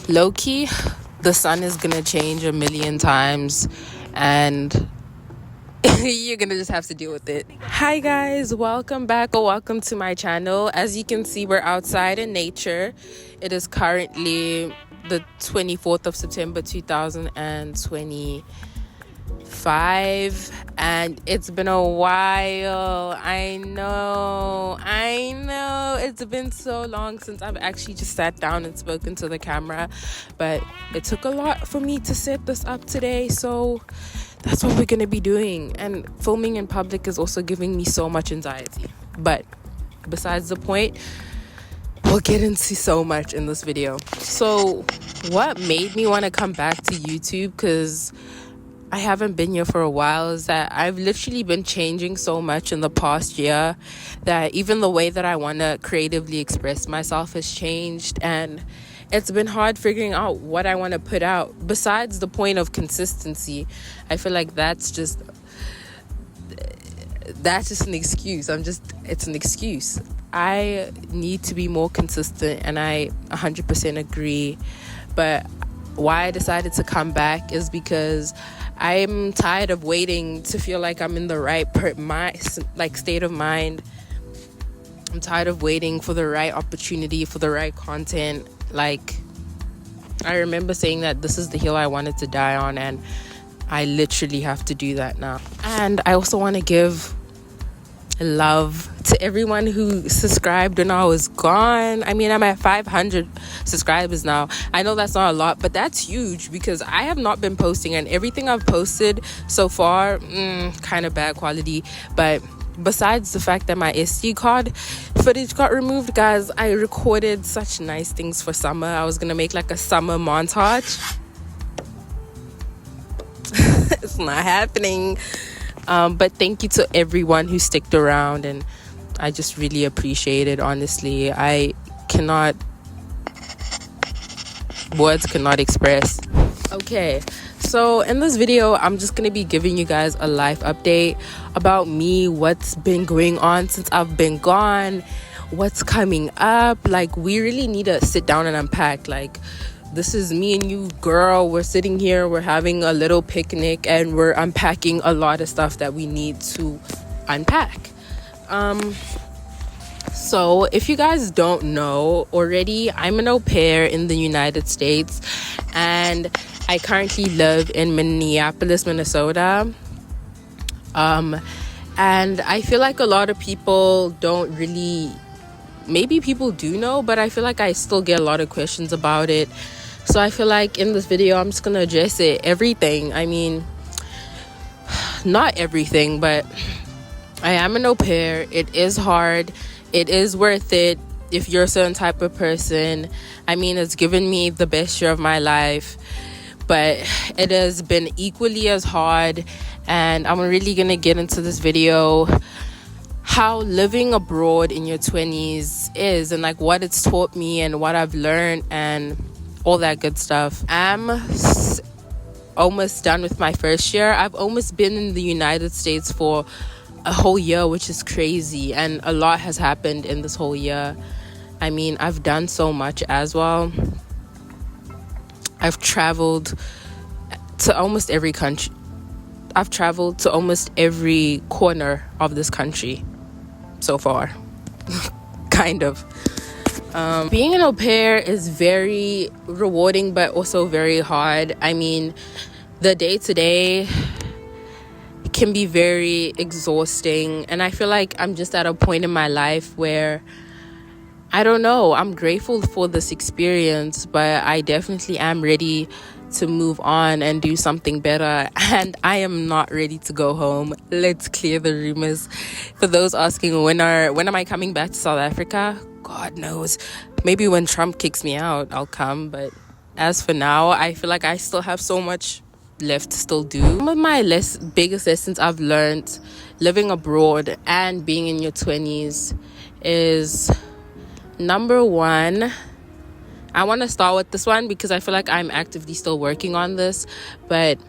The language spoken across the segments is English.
Low-key, the sun is gonna change a million times, and you're gonna just have to deal with it. Hi guys, welcome back or welcome to my channel. As you can see, we're outside in nature. It is currently the 24th of September 2025, and it's been a while. I know it's been so long since I've actually just sat down and spoken to the camera, but it took a lot for me to set this up today, so that's what we're gonna be doing. And filming in public is also giving me so much anxiety, but besides the point, we'll get into so much in this video. So what made me want to come back to YouTube, because I haven't been here for a while, is that I've literally been changing so much in the past year that even the way that I want to creatively express myself has changed, and it's been hard figuring out what I want to put out. Besides the point of consistency, I feel like that's just an excuse. It's an excuse. I need to be more consistent, and I 100% agree. But why I decided to come back is because I'm tired of waiting to feel like I'm in the right state of mind. I'm tired of waiting for the right opportunity, for the right content. Like, I remember saying that this is the hill I wanted to die on, and I literally have to do that now. And I also want to give love to everyone who subscribed when I was gone. I mean, I'm at 500 subscribers now. I know that's not a lot, but that's huge because I have not been posting, and everything I've posted so far, kind of bad quality. But besides the fact that my SD card footage got removed, guys, I recorded such nice things for summer. I was gonna make like a summer montage. It's not happening. But thank you to everyone who sticked around, and I just really appreciate it. Honestly, words cannot express. Okay, so in this video, I'm just gonna be giving you guys a life update about me, what's been going on since I've been gone, what's coming up. Like, we really need to sit down and unpack. Like, this is me and you, girl. We're sitting here, we're having a little picnic, and we're unpacking a lot of stuff that we need to unpack. So if you guys don't know already, I'm an au pair in the United States, and I currently live in Minneapolis, Minnesota. And I feel like a lot of people don't really, maybe people do know, but I feel like I still get a lot of questions about it. So I feel like in this video, I'm just gonna address everything. I mean, not everything, but I am an au pair. It is hard. It is worth it if you're a certain type of person. I mean, it's given me the best year of my life, but it has been equally as hard. And I'm really gonna get into this video how living abroad in your 20s is, and like what it's taught me and what I've learned and all that good stuff. I'm almost done with my first year. I've almost been in the United States for a whole year, which is crazy, and a lot has happened in this whole year. I mean, I've done so much as well. I've traveled to almost every country. I've traveled to almost every corner of this country so far. Kind of. Being an au pair is very rewarding, but also very hard. I mean, the day-to-day can be very exhausting, and I feel like I'm just at a point in my life where, I don't know, I'm grateful for this experience, but I definitely am ready to move on and do something better, and I am not ready to go home. Let's clear the rumors. For those asking, when am I coming back to South Africa? God knows. Maybe when Trump kicks me out, I'll come. But as for now, I feel like I still have so much left to still do. Some of my biggest lessons I've learned living abroad and being in your 20s is, number one, I want to start with this one because I feel like I'm actively still working on this, but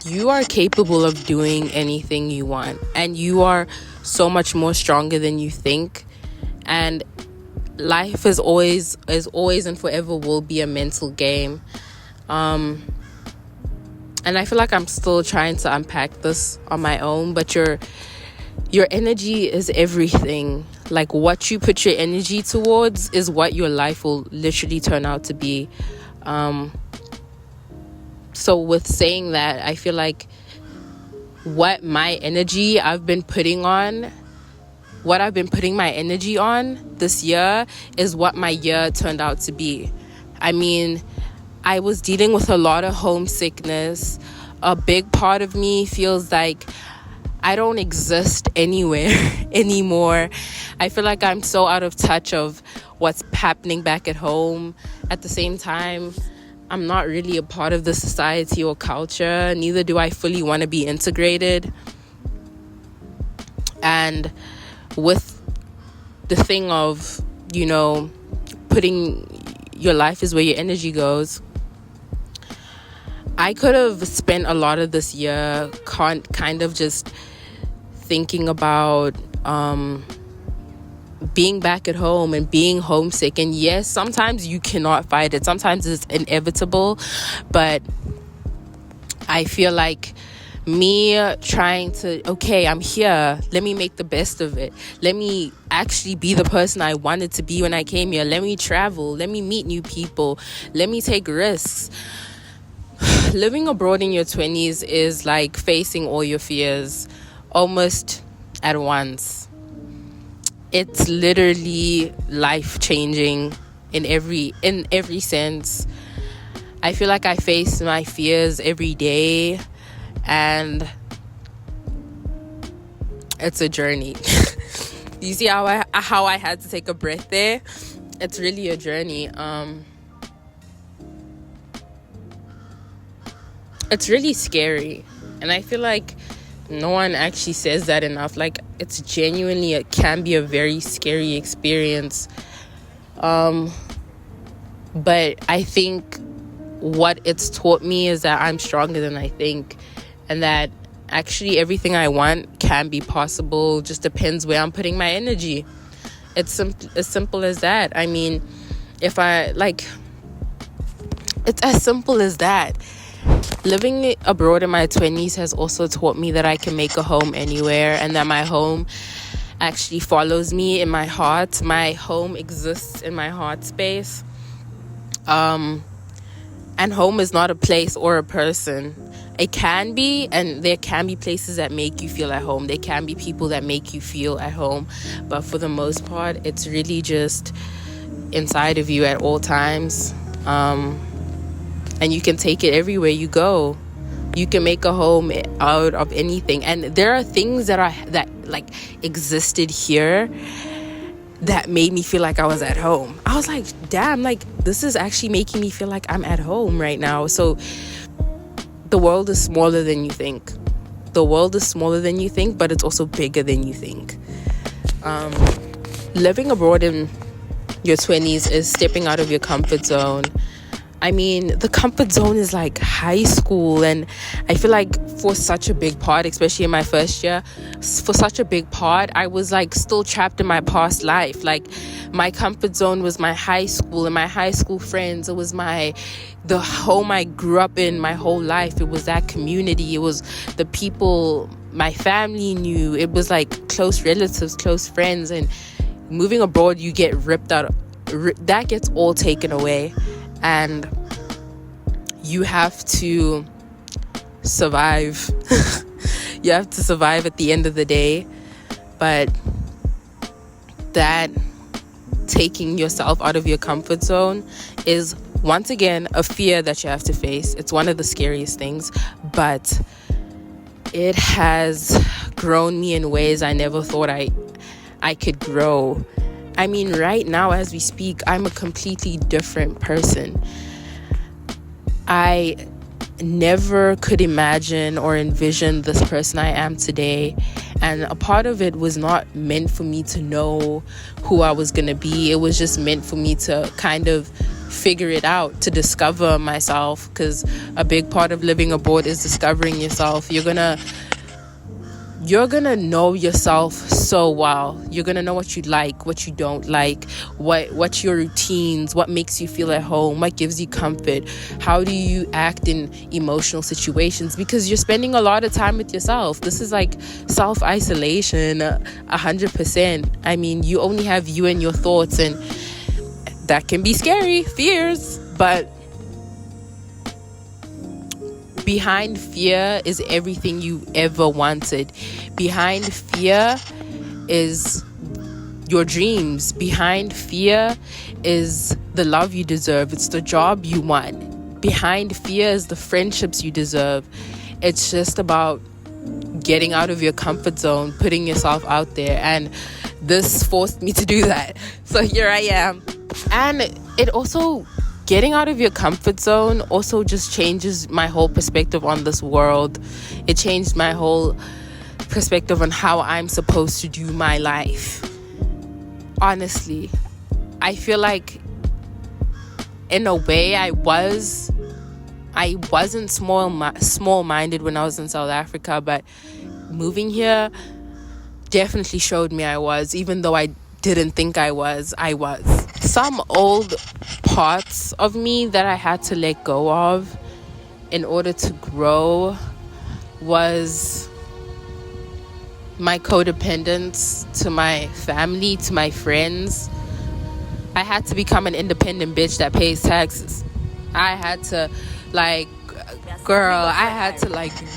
you are capable of doing anything you want, and you are so much more stronger than you think. And life is always and forever will be a mental game. And I feel like I'm still trying to unpack this on my own, but your energy is everything. Like, what you put your energy towards is what your life will literally turn out to be. So with saying that, I feel like what I've been putting my energy on this year is what my year turned out to be. I mean, I was dealing with a lot of homesickness. A big part of me feels like I don't exist anywhere anymore. I feel like I'm so out of touch of what's happening back at home. At the same time, I'm not really a part of the society or culture. Neither do I fully want to be integrated. And with the thing of, putting your life is where your energy goes, I could have spent a lot of this year kind of just thinking about being back at home and being homesick. And yes, sometimes you cannot fight it. Sometimes it's inevitable. But I feel like me trying to, okay, I'm here. Let me make the best of it. Let me actually be the person I wanted to be when I came here. Let me travel. Let me meet new people. Let me take risks. Living abroad in your 20s is like facing all your fears almost at once. It's literally life-changing in every sense. I feel like I face my fears every day, and it's a journey. You see how I had to take a breath there? It's really a journey. It's really scary, and I feel like no one actually says that enough. Like, it's genuinely, it can be a very scary experience. But I think what it's taught me is that I'm stronger than I think, and that actually everything I want can be possible. Just depends where I'm putting my energy. It's as simple as that. I mean, it's as simple as that. Living abroad in my 20s has also taught me that I can make a home anywhere, and that my home actually follows me in my heart. My home exists in my heart space. And home is not a place or a person. It can be, and there can be places that make you feel at home. There can be people that make you feel at home. But for the most part, it's really just inside of you at all times. And you can take it everywhere you go. You can make a home out of anything. And there are things that existed here that made me feel like I was at home. I was like, damn, like, this is actually making me feel like I'm at home right now. So the world is smaller than you think. The world is smaller than you think, but it's also bigger than you think. Living abroad in your 20s is stepping out of your comfort zone. I mean, the comfort zone is like high school, and I feel like for such a big part, especially in my first year, for such a big part, I was like still trapped in my past life. Like, my comfort zone was my high school and my high school friends. It was the home I grew up in my whole life. It was that community. It was the people my family knew. It was like close relatives, close friends. And moving abroad, you get ripped out. That gets all taken away. And you have to survive. You have to survive at the end of the day. But that taking yourself out of your comfort zone is, once again, a fear that you have to face. It's one of the scariest things, but it has grown me in ways I never thought I could grow. I mean, right now as we speak, I'm a completely different person. I never could imagine or envision this person I am today. And a part of it was not meant for me to know who I was going to be. It was just meant for me to kind of figure it out, to discover myself, because a big part of living abroad is discovering yourself. You're gonna know yourself So wow, you're gonna know what you like, what you don't like, what's your routines, what makes you feel at home, what gives you comfort, how do you act in emotional situations, because you're spending a lot of time with yourself. This is like self-isolation, 100%. I mean, you only have you and your thoughts, and that can be scary, fears, but behind fear is everything you ever wanted. Behind fear is your dreams. Behind fear is the love you deserve. It's the job you want. Behind fear is the friendships you deserve. It's just about getting out of your comfort zone, putting yourself out there, and this forced me to do that. So here I am. And it also, getting out of your comfort zone also just changes my whole perspective on this world. It changed my whole perspective on how I'm supposed to do my life. Honestly, I feel like in a way I wasn't small-minded when I was in South Africa, but moving here definitely showed me I was, even though I didn't think I was. Some old parts of me that I had to let go of in order to grow was my codependence to my family, to my friends. I had to become an independent bitch that pays taxes. I had to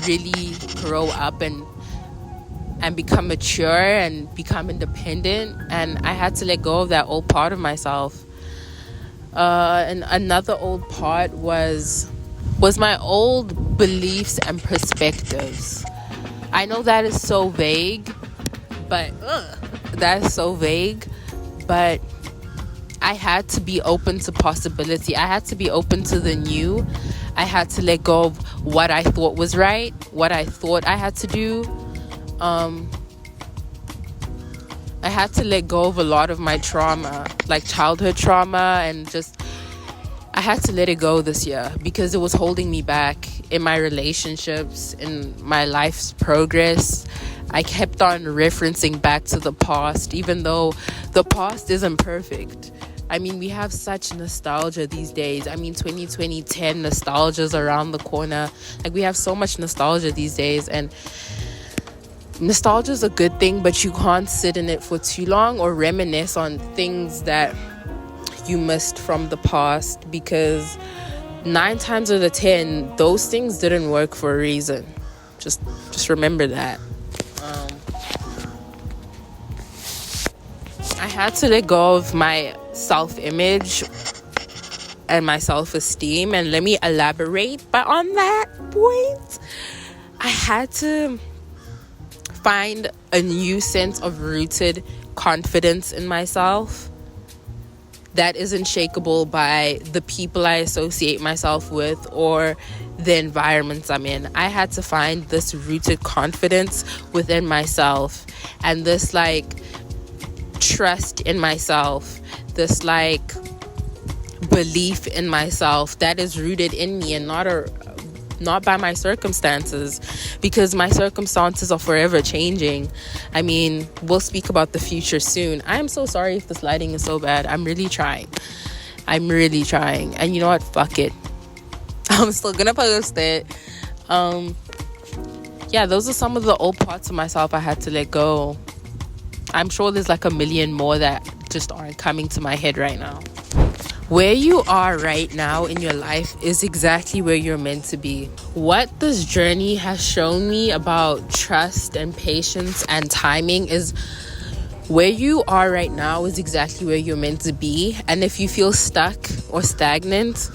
really grow up and become mature and become independent, and I had to let go of that old part of myself. And another old part was my old beliefs and perspectives. I know that is so vague, but I had to be open to possibility. I had to be open to the new. I had to let go of what I thought was right, what I thought I had to do. I had to let go of a lot of my trauma, like childhood trauma, and just I had to let it go this year because it was holding me back in my relationships, in my life's progress. I kept on referencing back to the past, even though the past isn't perfect. I mean, we have such nostalgia these days. I mean, 2010 nostalgia's around the corner. Like, we have so much nostalgia these days, and nostalgia is a good thing, but you can't sit in it for too long or reminisce on things that you missed from the past, because 9 times out of 10 those things didn't work for a reason. Just remember that. I had to let go of my self-image and my self-esteem, and let me elaborate on that point. I had to find a new sense of rooted confidence in myself that isn't shakeable by the people I associate myself with or the environments I'm in. I had to find this rooted confidence within myself, and this trust in myself, this belief in myself that is rooted in me and not by my circumstances, because my circumstances are forever changing. I mean, we'll speak about the future soon. I am so sorry if this lighting is so bad. I'm really trying. And you know what? Fuck it. I'm still gonna post it. Those are some of the old parts of myself I had to let go. I'm sure there's a million more that just aren't coming to my head right now. Where you are right now in your life is exactly where you're meant to be. What this journey has shown me about trust and patience and timing is where you are right now is exactly where you're meant to be. And if you feel stuck or stagnant,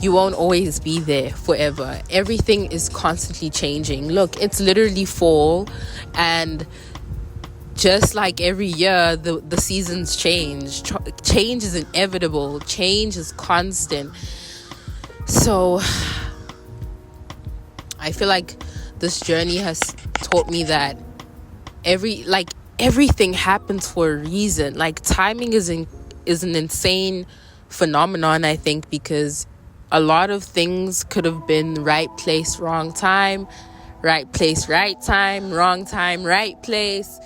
you won't always be there forever. Everything is constantly changing. Look, it's literally fall, and just like every year, the seasons change. Change is inevitable. Change is constant. So I feel like this journey has taught me that everything happens for a reason. Timing is an insane phenomenon, I think, because a lot of things could have been right place, wrong time, right place, right time, wrong time, right place.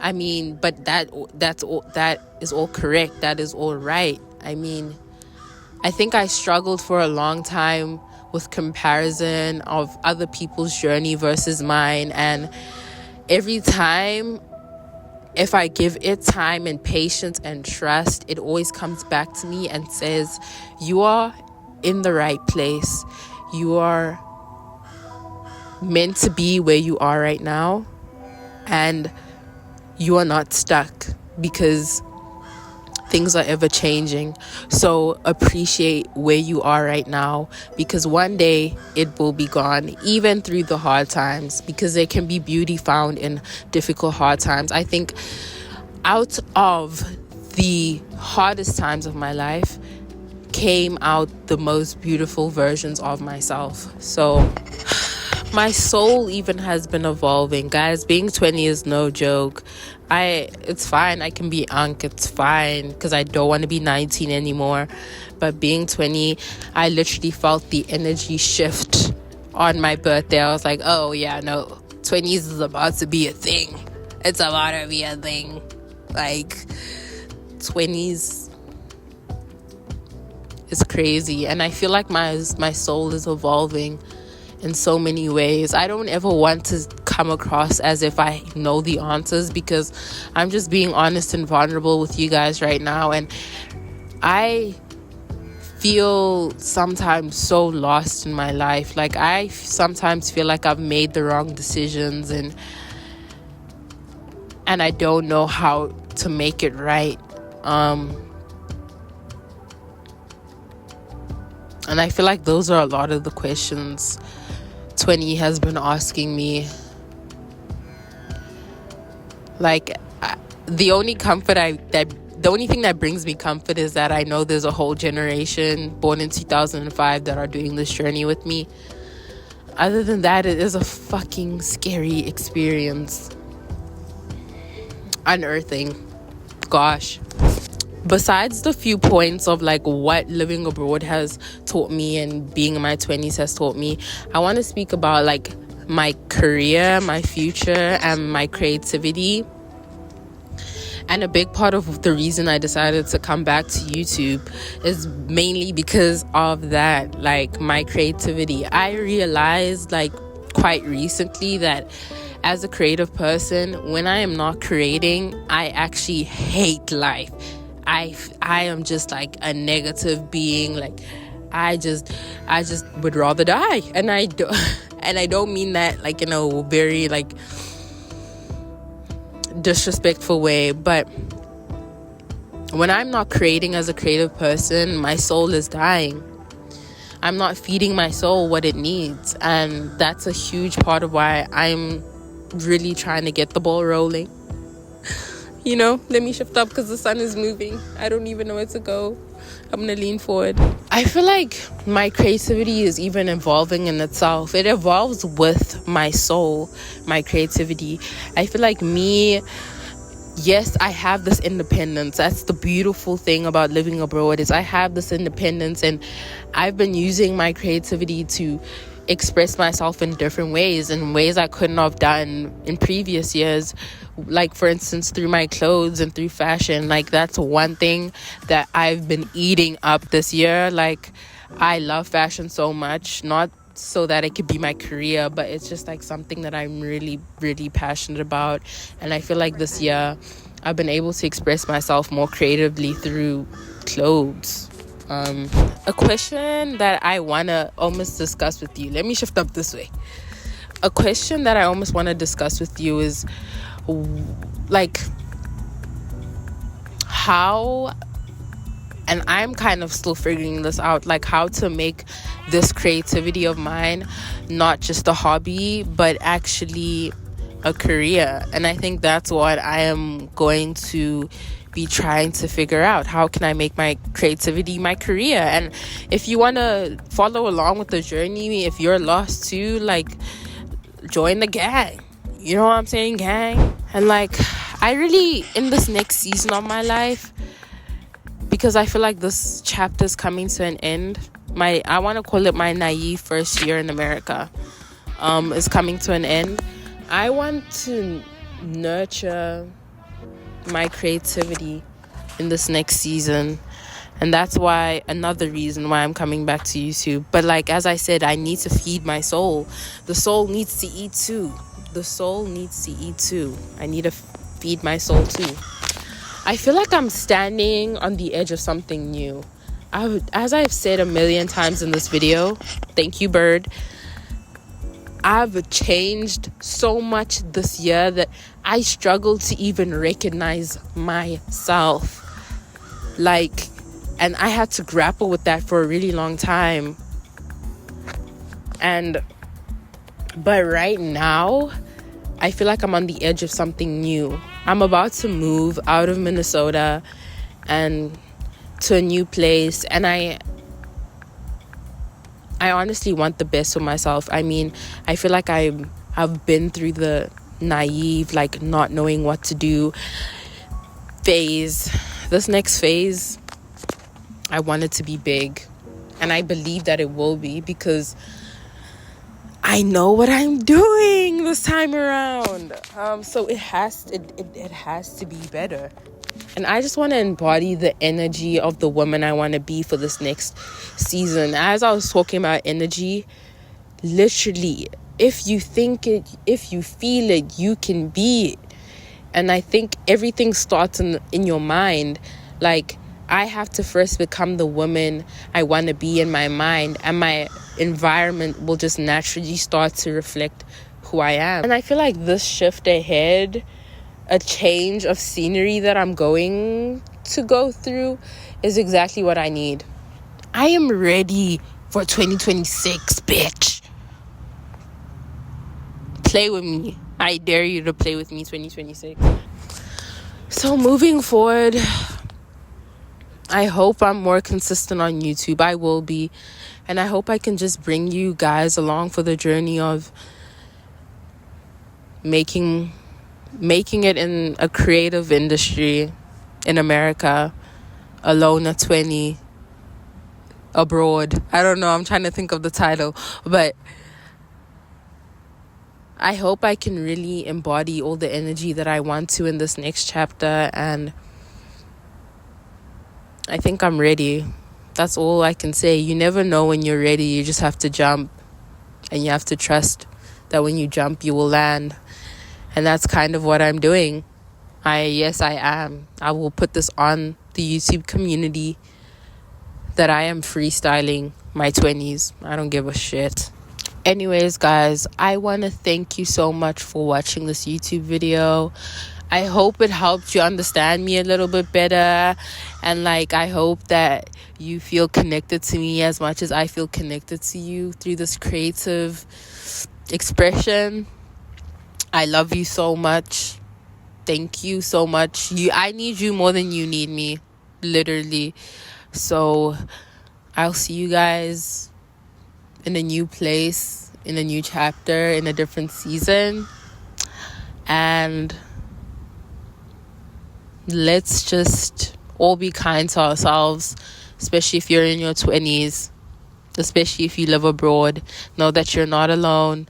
I mean, but that is all correct. That is all right. I mean, I think I struggled for a long time with comparison of other people's journey versus mine. And every time, if I give it time and patience and trust, it always comes back to me and says, you are in the right place. You are meant to be where you are right now. And you are not stuck, because things are ever changing. So appreciate where you are right now, because one day it will be gone, even through the hard times, because there can be beauty found in difficult, hard times. I think out of the hardest times of my life came out the most beautiful versions of myself. So my soul even has been evolving, guys. Being 20 is no joke. It's fine. I can be Ankh. It's fine, because I don't want to be 19 anymore. But being 20, I literally felt the energy shift on my birthday. I was like, oh yeah, no, 20s is about to be a thing. It's about to be a thing. Like, 20s is crazy. And I feel like my soul is evolving in so many ways. I don't ever want to come across as if I know the answers, because I'm just being honest and vulnerable with you guys right now. And I feel sometimes so lost in my life. Like, I sometimes feel like I've made the wrong decisions, and I don't know how to make it right. And I feel like those are a lot of the questions 20 has been asking me. Like, the only thing that brings me comfort is that I know there's a whole generation born in 2005 that are doing this journey with me. Other than that, it is a fucking scary experience. Unearthing. Gosh. Besides the few points of like what living abroad has taught me and being in my 20s has taught me, I want to speak about like my career, my future, and my creativity. And a big part of the reason I decided to come back to YouTube is mainly because of that, like my creativity. I realized like quite recently that as a creative person, when I am not creating, I actually hate life. I am just like a negative being. Like, I just would rather die. And I don't mean that like in a very like disrespectful way, but when I'm not creating as a creative person, my soul is dying. I'm not feeding my soul what it needs, and that's a huge part of why I'm really trying to get the ball rolling. Let me shift up because the sun is moving. I don't even know where to go. I'm gonna lean forward. I feel like my creativity is even evolving in itself. It evolves with my soul, my creativity. I feel like yes, I have this independence. That's the beautiful thing about living abroad, is I have this independence, and I've been using my creativity to express myself in different ways, in ways I couldn't have done in previous years. Like, for instance, through my clothes and through fashion. Like, that's one thing that I've been eating up this year. Like, I love fashion so much, not so that it could be my career, but it's just like something that I'm really, really passionate about. And I feel like this year I've been able to express myself more creatively through clothes. A question that I want to almost discuss with you. Let me shift up this way. A question that I almost want to discuss with you is like how, and I'm kind of still figuring this out, like how to make this creativity of mine not just a hobby, but actually a career. And I think that's what I am going to be trying to figure out. How can I make my creativity my career? And if you want to follow along with the journey, if you're lost too, like, join the gang. You know what I'm saying, gang? And like, I really, in this next season of my life, because I feel like this chapter is coming to an end, I want to call it my naive first year in America, is coming to an end. I want to nurture my creativity in this next season. And that's why, another reason why I'm coming back to YouTube. But like, as I said, I need to feed my soul. The soul needs to eat too. I need to feed my soul too. I feel like I'm standing on the edge of something new. As I've said a million times in this video, thank you, Bird, I've changed so much this year that I struggle to even recognize myself. And I had to grapple with that for a really long time. But right now, I feel like I'm on the edge of something new. I'm about to move out of Minnesota and to a new place, and I honestly want the best for myself. I mean, I feel like I've been through the naive, like not knowing what to do phase. This next phase, I want it to be big, and I believe that it will be, because I know what I'm doing this time around. So it has to be better. And I just want to embody the energy of the woman I want to be for this next season. As I was talking about energy, literally, if you think it, if you feel it, you can be it. And I think everything starts in your mind. Like, I have to first become the woman I want to be in my mind, and my environment will just naturally start to reflect who I am. And I feel like this shift ahead, a change of scenery that I'm going to go through, is exactly what I need. I am ready for 2026, bitch. Play with me. I dare you to play with me, 2026. So moving forward, I hope I'm more consistent on YouTube. I will be. And I hope I can just bring you guys along for the journey of making it in a creative industry in America, alone at 20, abroad. I don't know. I'm trying to think of the title. But I hope I can really embody all the energy that I want to in this next chapter. And I think I'm ready. That's all I can say. You never know when you're ready. You just have to jump. And you have to trust that when you jump, you will land. And that's kind of what I'm doing. Yes, I am. I will put this on the YouTube community that I am freestyling my 20s. I don't give a shit. Anyways, guys, I want to thank you so much for watching this YouTube video. I hope it helped you understand me a little bit better. And I hope that you feel connected to me as much as I feel connected to you through this creative expression. I love you so much. Thank you so much. I need you more than you need me, literally. So I'll see you guys in a new place, in a new chapter, in a different season. And let's just all be kind to ourselves, especially if you're in your 20s, especially if you live abroad. Know that you're not alone,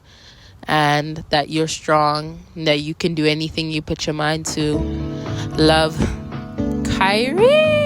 and that you're strong, and that you can do anything you put your mind to. Love, Kyrie.